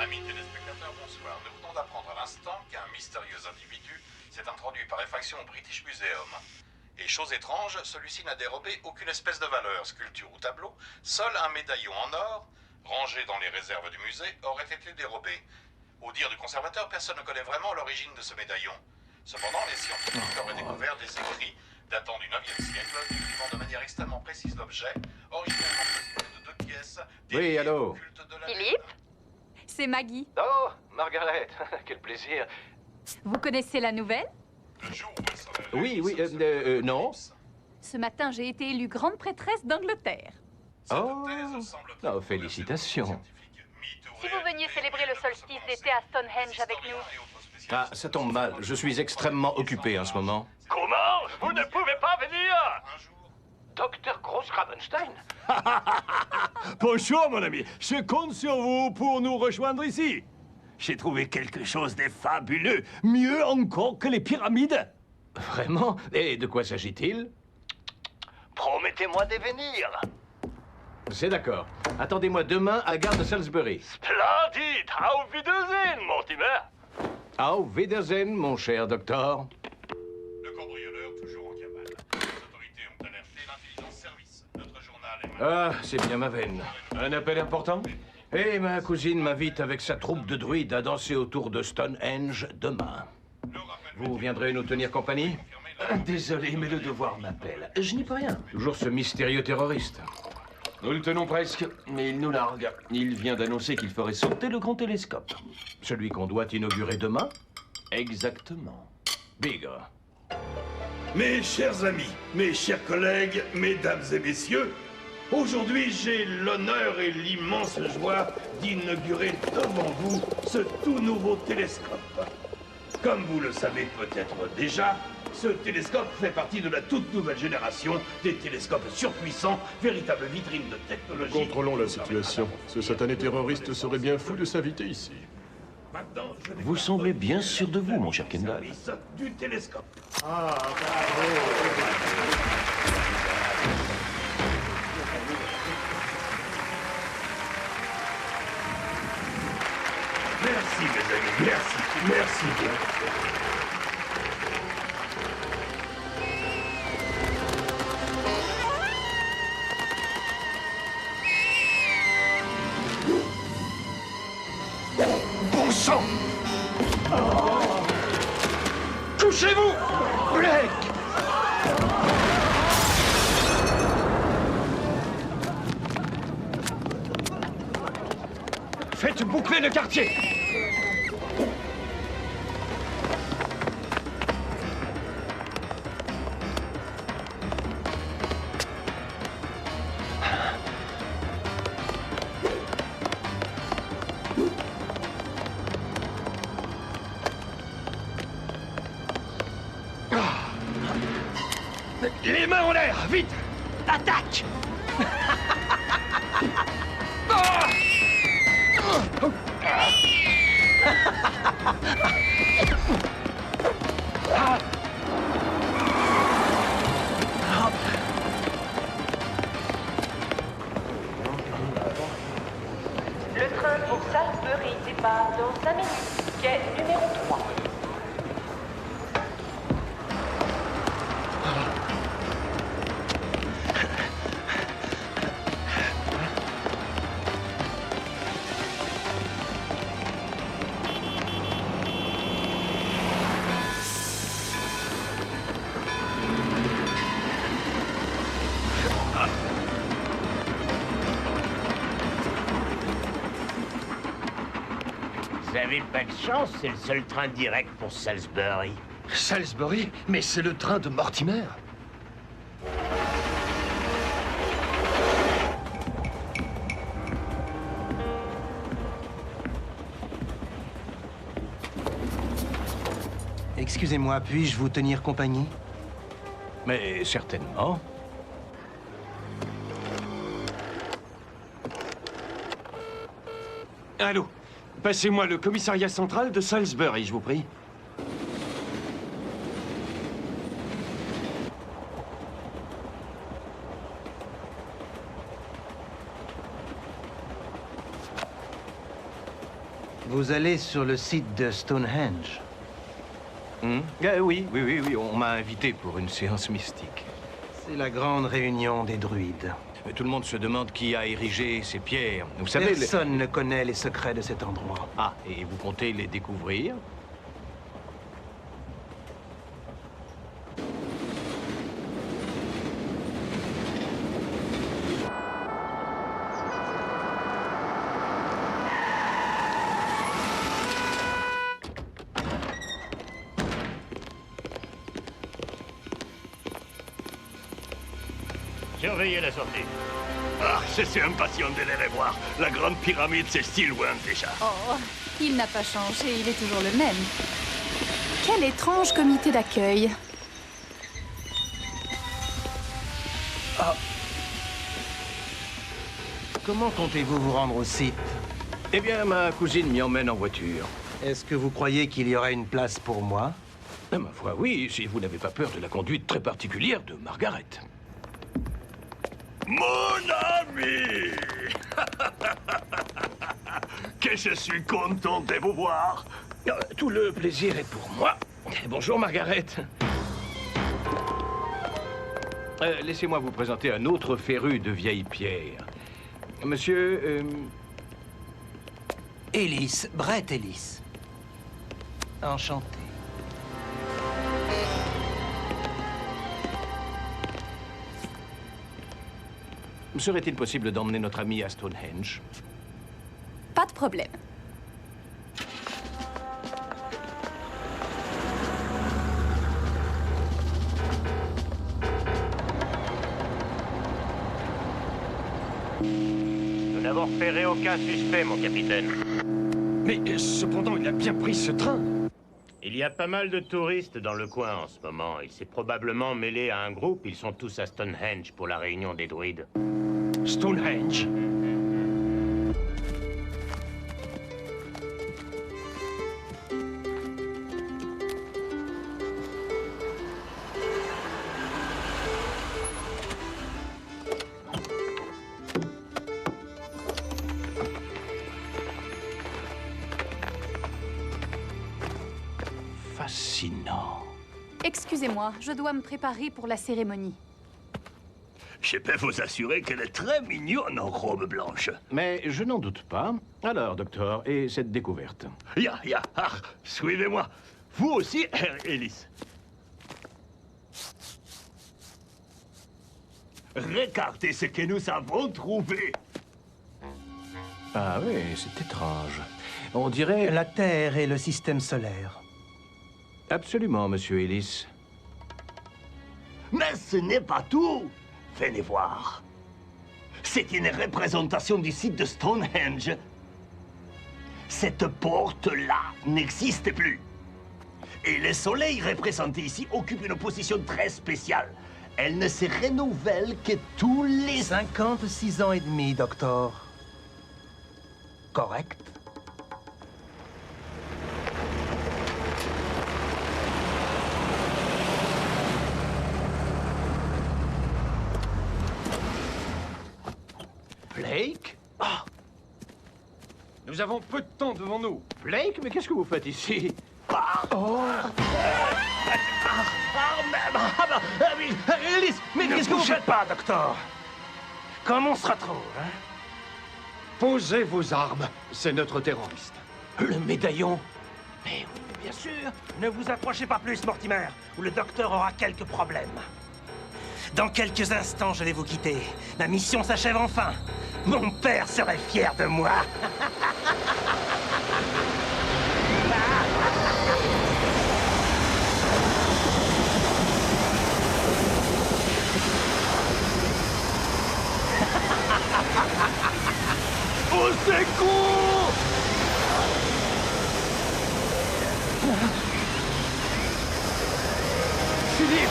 Amis téléspectateurs, bonsoir. Nous venons d'apprendre à l'instant qu'un mystérieux individu s'est introduit par effraction au British Museum. Et chose étrange, celui-ci n'a dérobé aucune espèce de valeur, sculpture ou tableau. Seul un médaillon en or, rangé dans les réserves du musée, aurait été dérobé. Au dire du conservateur, personne ne connaît vraiment l'origine de ce médaillon. Cependant, les scientifiques auraient découvert des écrits datant du 9e siècle, décrivant de manière extrêmement précise l'objet, originellement constitué de 2 pièces. Oui, allô? Philippe? C'est Maggie. Oh, Margaret, quel plaisir. Vous connaissez la nouvelle? Oui, non. Ce matin, j'ai été élue grande prêtresse d'Angleterre. Oh, oh, félicitations. Si vous veniez célébrer le solstice d'été à Stonehenge avec nous. Ah, ça tombe mal. Je suis extrêmement occupé en ce moment. Comment? Vous ne pouvez pas venir? Docteur Gross-Grabenstein? Bonjour, mon ami. Je compte sur vous pour nous rejoindre ici. J'ai trouvé quelque chose de fabuleux. Mieux encore que les pyramides. Vraiment? Et de quoi s'agit-il? Promettez-moi de venir. C'est d'accord. Attendez-moi demain à gare de Salisbury. Splendide. Auf Wiedersehen, Mortimer. Auf Wiedersehen, mon cher docteur. Le cambrioleur toujours en cavale. Les autorités ont alerté l'intelligence service. Notre journal est... Ah, c'est bien ma veine. Un appel important? Et ma cousine m'invite avec sa troupe de druides à danser autour de Stonehenge demain. Vous viendrez nous tenir compagnie? Désolé, mais le devoir m'appelle. Je n'y peux rien. Toujours ce mystérieux terroriste. Nous le tenons presque, mais il nous largue. Il vient d'annoncer qu'il ferait sauter le grand télescope. Celui qu'on doit inaugurer demain? Exactement. Bigre. Mes chers amis, mes chers collègues, mesdames et messieurs, aujourd'hui j'ai l'honneur et l'immense joie d'inaugurer devant vous ce tout nouveau télescope. Comme vous le savez peut-être déjà, ce télescope fait partie de la toute nouvelle génération des télescopes surpuissants, véritables vitrines de technologie. Contrôlons la situation. Ce satané terroriste serait bien fou de s'inviter ici. Maintenant, je vais Vous semblez bien sûr de vous, mon cher au Kendall. service du télescope. Merci mes amis, merci. Bon sang! Couchez-vous! Blake! Faites boucler le quartier! Les mains en l'air, vite! Attaque! Le train pour Salisbury départ dans 5 minutes, quai numéro 3. Vous avez pas de chance, c'est le seul train direct pour Salisbury. Salisbury? Mais c'est le train de Mortimer. Excusez-moi, puis-je vous tenir compagnie? Mais certainement. Allô? Passez-moi le commissariat central de Salisbury, je vous prie. Vous allez sur le site de Stonehenge. Oui, on m'a invité pour une séance mystique. C'est la grande réunion des druides. Mais tout le monde se demande qui a érigé ces pierres. Vous savez... Personne ne connaît les secrets de cet endroit. Ah, et vous comptez les découvrir? Surveillez la sortie. Ah, je suis impatient de les revoir. La grande pyramide, c'est si loin déjà. Oh, il n'a pas changé, il est toujours le même. Quel étrange comité d'accueil. Comment comptez-vous vous rendre au site? Eh bien, ma cousine m'y emmène en voiture. Est-ce que vous croyez qu'il y aura une place pour moi? Ma foi, oui, si vous n'avez pas peur de la conduite très particulière de Margaret. Mon ami! Que je suis content de vous voir. Tout le plaisir est pour moi. Bonjour, Margaret. Laissez-moi vous présenter un autre féru de vieilles pierres. Monsieur... Ellis, Brett Ellis. Enchanté. Serait-il possible d'emmener notre ami à Stonehenge? Pas de problème. Nous n'avons repéré aucun suspect, mon capitaine. Mais cependant, il a bien pris ce train. Il y a pas mal de touristes dans le coin en ce moment. Il s'est probablement mêlé à un groupe. Ils sont tous à Stonehenge pour la réunion des druides. Stonehenge. Fascinant. Excusez-moi, je dois me préparer pour la cérémonie. Je peux vous assurer qu'elle est très mignonne en robe blanche. Mais je n'en doute pas. Alors, docteur, et cette découverte? Suivez-moi. Vous aussi, Ellis. Regardez ce que nous avons trouvé. Ah oui, c'est étrange. On dirait... La Terre et le système solaire. Absolument, monsieur Ellis. Mais ce n'est pas tout. Venez voir. C'est une représentation du site de Stonehenge. Cette porte-là n'existe plus. Et le soleil représenté ici occupe une position très spéciale. Elle ne se renouvelle que tous les... 56 ans et demi, docteur. Correct. Blake? Ah! Nous avons peu de temps devant nous. Blake, mais qu'est-ce que vous faites ici? Ellis, mais qu'est-ce que vous faites pas, docteur? Comment on se retrouve, hein? Posez vos armes. C'est notre terroriste. Le médaillon? Mais oui, bien sûr. Ne vous approchez pas plus, Mortimer, ou le docteur aura quelques problèmes. Dans quelques instants, je vais vous quitter. Ma mission s'achève enfin. Mon père serait fier de moi. Au secours! Philippe!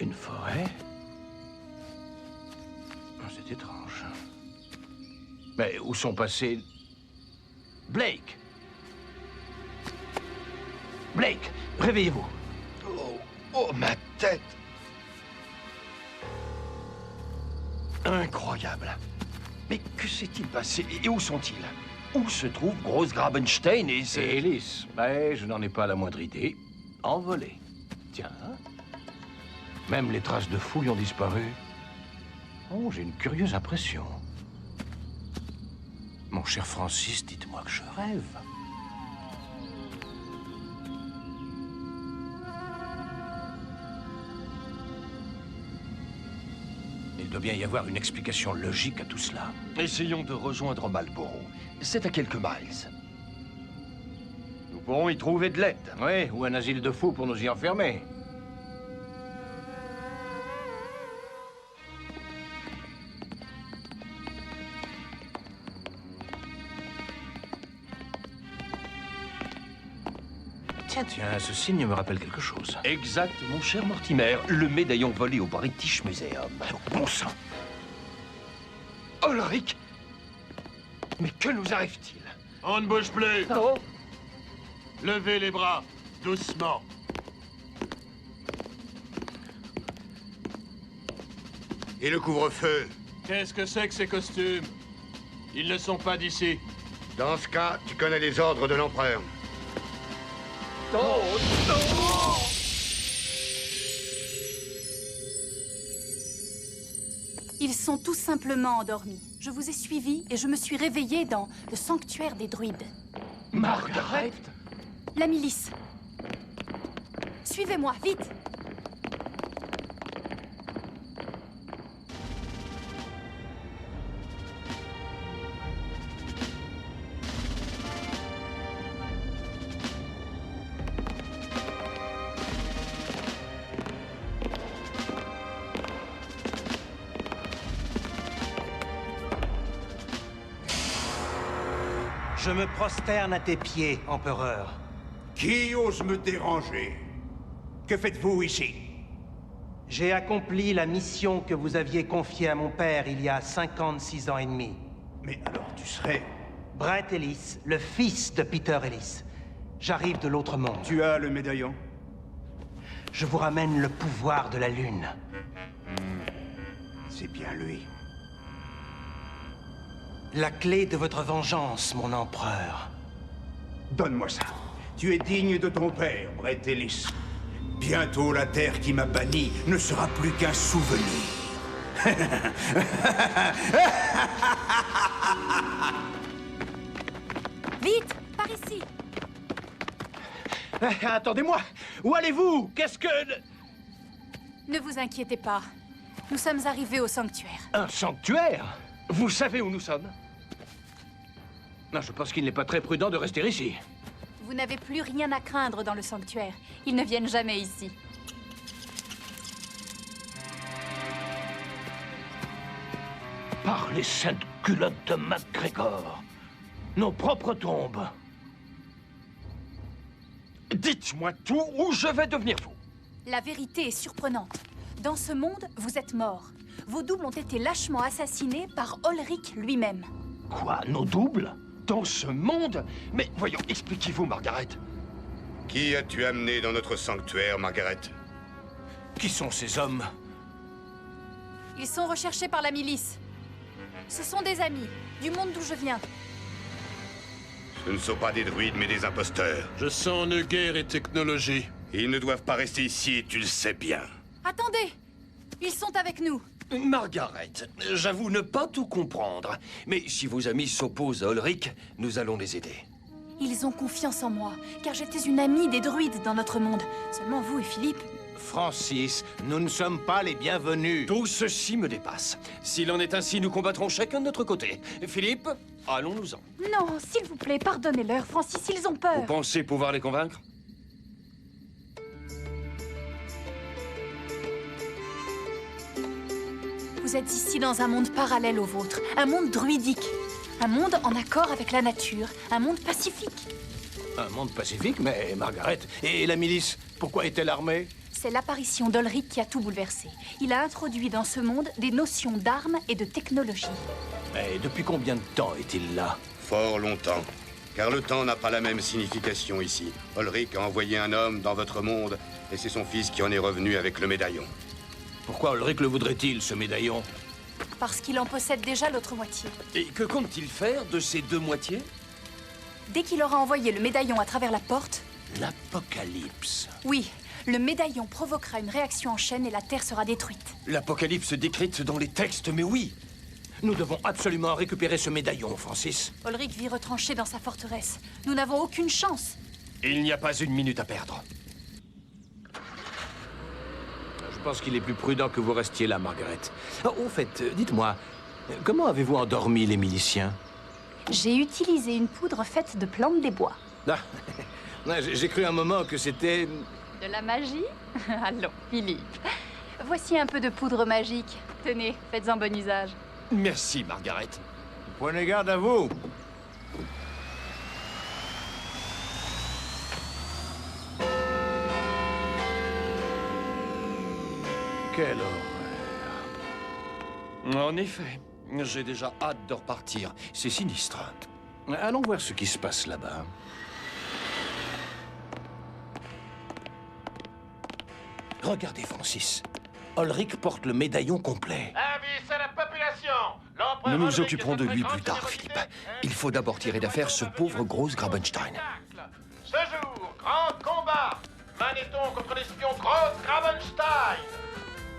Une forêt? C'est étrange. Mais où sont passés... Blake? Blake, réveillez-vous. Oh, ma tête! Incroyable. Mais que s'est-il passé et où sont-ils? Où se trouve Grosse Grabenstein et C'est Ellis. Mais je n'en ai pas la moindre idée. Envolé. Tiens. Même les traces de fouilles ont disparu. Oh, j'ai une curieuse impression. Mon cher Francis, dites-moi que je rêve. Il doit bien y avoir une explication logique à tout cela. Essayons de rejoindre Marlborough. C'est à quelques miles. Nous pourrons y trouver de l'aide. Oui, ou un asile de fous pour nous y enfermer. Tiens, ce signe me rappelle quelque chose. Exact, mon cher Mortimer. Le médaillon volé au British Museum. Bon sang! Ulrich! Mais que nous arrive-t-il? On ne bouge plus. Oh. Levez les bras, doucement. Et le couvre-feu? Qu'est-ce que c'est que ces costumes? Ils ne sont pas d'ici. Dans ce cas, tu connais les ordres de l'empereur. Oh, non! Ils sont tout simplement endormis. Je vous ai suivi et je me suis réveillée dans le sanctuaire des druides. Margaret? La milice. Suivez-moi, vite! Je me prosterne à tes pieds, empereur. Qui ose me déranger? Que faites-vous ici? J'ai accompli la mission que vous aviez confiée à mon père il y a 56 ans et demi. Mais alors tu serais... Brett Ellis, le fils de Peter Ellis. J'arrive de l'autre monde. Tu as le médaillon? Je vous ramène le pouvoir de la Lune. C'est bien lui. La clé de votre vengeance, mon empereur. Donne-moi ça. Tu es digne de ton père, Brett Ellis. Bientôt, la terre qui m'a banni ne sera plus qu'un souvenir. Vite, par ici! Attendez-moi! Où allez-vous? Qu'est-ce que... Ne vous inquiétez pas. Nous sommes arrivés au sanctuaire. Un sanctuaire? Vous savez où nous sommes? Non, je pense qu'il n'est pas très prudent de rester ici. Vous n'avez plus rien à craindre dans le sanctuaire. Ils ne viennent jamais ici. Par les saintes culottes de MacGregor. Nos propres tombes. Dites-moi tout ou je vais devenir fou. La vérité est surprenante. Dans ce monde, vous êtes morts. Vos doubles ont été lâchement assassinés par Ulrich lui-même. Quoi? Nos doubles? Dans ce monde? Mais voyons, expliquez-vous, Margaret. Qui as-tu amené dans notre sanctuaire, Margaret? Qui sont ces hommes? Ils sont recherchés par la milice. Ce sont des amis, du monde d'où je viens. Ce ne sont pas des druides, mais des imposteurs. Je sens une guerre et technologie. Ils ne doivent pas rester ici, et tu le sais bien. Attendez! Ils sont avec nous. Margaret, j'avoue ne pas tout comprendre. Mais si vos amis s'opposent à Ulrich, nous allons les aider. Ils ont confiance en moi, car j'étais une amie des druides dans notre monde. Seulement vous et Philippe... Francis, nous ne sommes pas les bienvenus. Tout ceci me dépasse. S'il en est ainsi, nous combattrons chacun de notre côté. Philippe, allons-nous-en. Non, s'il vous plaît, pardonnez-leur, Francis, ils ont peur. Vous pensez pouvoir les convaincre? Vous êtes ici dans un monde parallèle au vôtre, un monde druidique. Un monde en accord avec la nature, un monde pacifique. Un monde pacifique, mais Margaret, et la milice, pourquoi est-elle armée? C'est l'apparition d'Ulrich qui a tout bouleversé. Il a introduit dans ce monde des notions d'armes et de technologie. Mais depuis combien de temps est-il là? Fort longtemps. Car le temps n'a pas la même signification ici. Ulrich a envoyé un homme dans votre monde, et c'est son fils qui en est revenu avec le médaillon. Pourquoi Ulrich le voudrait-il, ce médaillon? Parce qu'il en possède déjà l'autre moitié. Et que compte-t-il faire de ces deux moitiés? Dès qu'il aura envoyé le médaillon à travers la porte... L'Apocalypse. Oui, le médaillon provoquera une réaction en chaîne et la Terre sera détruite. L'Apocalypse décrite dans les textes, mais oui. Nous devons absolument récupérer ce médaillon, Francis. Ulrich vit retranché dans sa forteresse. Nous n'avons aucune chance. Il n'y a pas une minute à perdre. Je pense qu'il est plus prudent que vous restiez là, Margaret. Au fait, dites-moi, comment avez-vous endormi les miliciens? J'ai utilisé une poudre faite de plantes des bois. Ah, j'ai cru un moment que c'était... De la magie? Allons, Philippe. Voici un peu de poudre magique. Tenez, faites-en bon usage. Merci, Margaret. Prenez garde à vous. Quelle horreur. En effet, j'ai déjà hâte de repartir. C'est sinistre. Allons voir ce qui se passe là-bas. Regardez, Francis. Ulrich porte le médaillon complet. Avis à la population. Nous nous occuperons de lui plus tard, Philippe. Il faut d'abord tirer d'affaire ce pauvre Gross Grabenstein. Ce jour, grand combat. Magnéton contre l'espion Gross Grabenstein.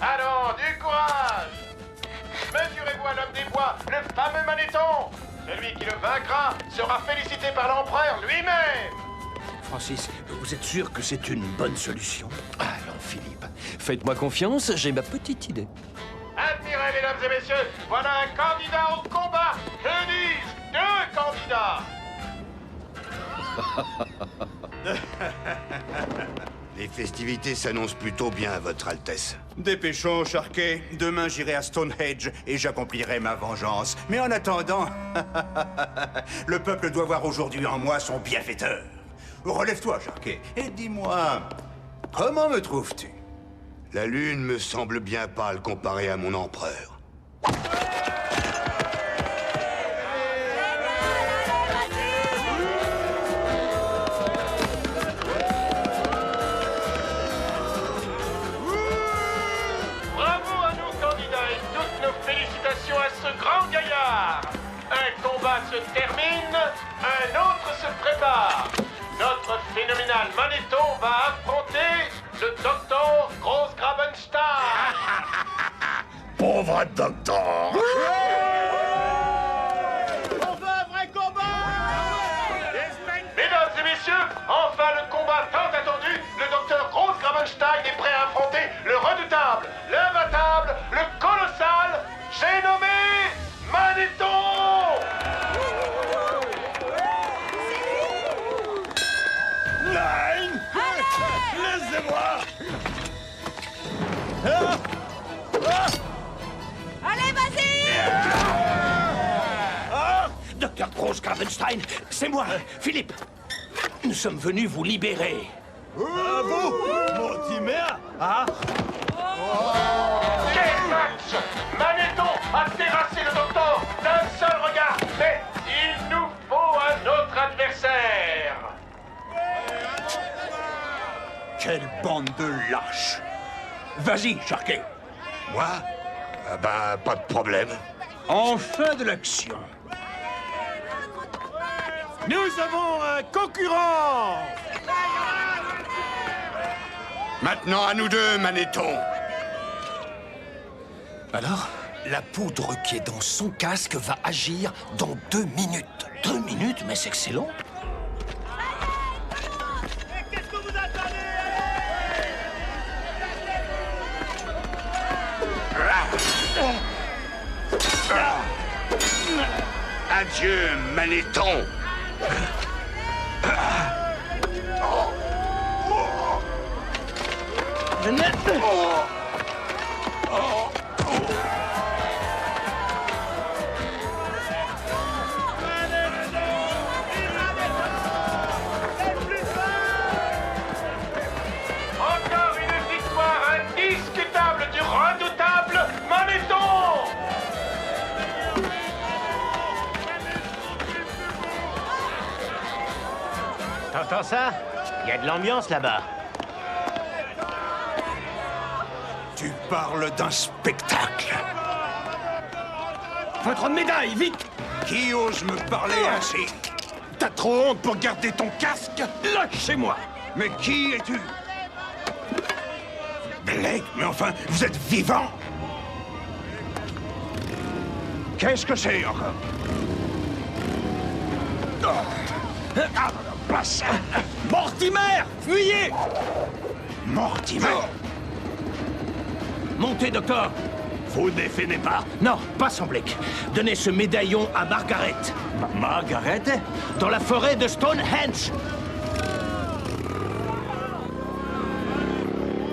Allons, du courage. Mesurez-vous à l'homme des bois, le fameux Magnéton. Celui qui le vaincra sera félicité par l'empereur lui-même. Francis, vous êtes sûr que c'est une bonne solution? Allons, Philippe. Faites-moi confiance, j'ai ma petite idée. Admirez, mesdames et messieurs, voilà un candidat au combat. Que dis-je? Deux candidats. Les festivités s'annoncent plutôt bien, Votre Altesse. Dépêchons, Sharkey. Demain, j'irai à Stonehenge et j'accomplirai ma vengeance. Mais en attendant, le peuple doit voir aujourd'hui en moi son bienfaiteur. Relève-toi, Sharkey, et dis-moi, comment me trouves-tu? La lune me semble bien pâle comparée à mon empereur. Bravo à nous, candidats, et toutes nos félicitations à ce grand gaillard. Un combat se termine, un autre se prépare. Notre phénoménal Magnéton va affronter le docteur Gross Grabenstein. Pauvre docteur! On veut un vrai combat! Mesdames et messieurs, enfin le combat tant attendu, le docteur Gross Grabenstein est prêt à affronter le redoutable, l'imbattable, le colossal, j'ai nommé Magnéton! Nein! Laissez-moi! Allez, vas-y! Docteur Gross Grabenstein, c'est moi, Philippe. Nous sommes venus vous libérer. Vous, Mortimer, hein? Quel match! Magnéton a terrassé le docteur d'un seul regard, mais il nous faut un autre adversaire! Quelle bande de lâches! Vas-y, Sharkey. Moi? Ah ben, pas de problème. Enfin de l'action. Nous avons un concurrent! Maintenant, à nous deux, Magnéton. Alors, la poudre qui est dans son casque va agir dans 2 minutes. 2 minutes? Mais c'est excellent. Qu'est-ce que vous attendez? Adieu, Magnéton. Encore une victoire voir ça? Il y a de l'ambiance là-bas. Tu parles d'un spectacle. Votre médaille, vite! Qui ose me parler ainsi? T'as trop honte pour garder ton casque? Lâchez-moi! Mais qui es-tu? Blake, mais enfin, vous êtes vivant? Qu'est-ce que c'est encore? Passe! Mortimer! Fuyez! Mortimer! Montez, docteur. Vous ne défendez pas? Non, pas sans Blake. Donnez ce médaillon à Margaret. Margaret? Dans la forêt de Stonehenge.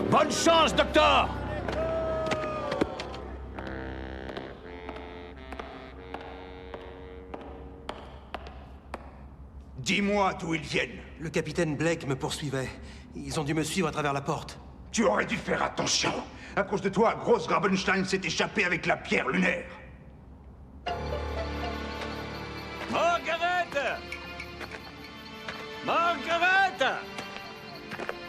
Bonne chance, docteur! Dis-moi d'où ils viennent. Le capitaine Blake me poursuivait. Ils ont dû me suivre à travers la porte. Tu aurais dû faire attention. À cause de toi, Gross Grabenstein s'est échappé avec la pierre lunaire. Margaret! Margaret!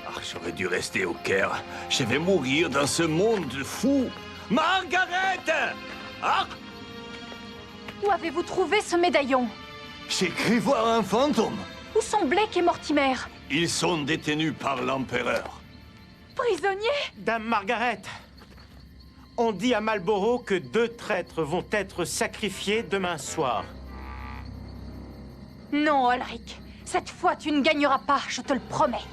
Ah, j'aurais dû rester au Caire. Je vais mourir dans ce monde fou. Margaret! Ah! Où avez-vous trouvé ce médaillon? J'ai cru voir un fantôme. Où sont Blake et Mortimer? Ils sont détenus par l'empereur. Prisonniers? Dame Margaret, on dit à Marlborough que 2 traîtres vont être sacrifiés demain soir. Non, Ulrich. Cette fois, tu ne gagneras pas, je te le promets.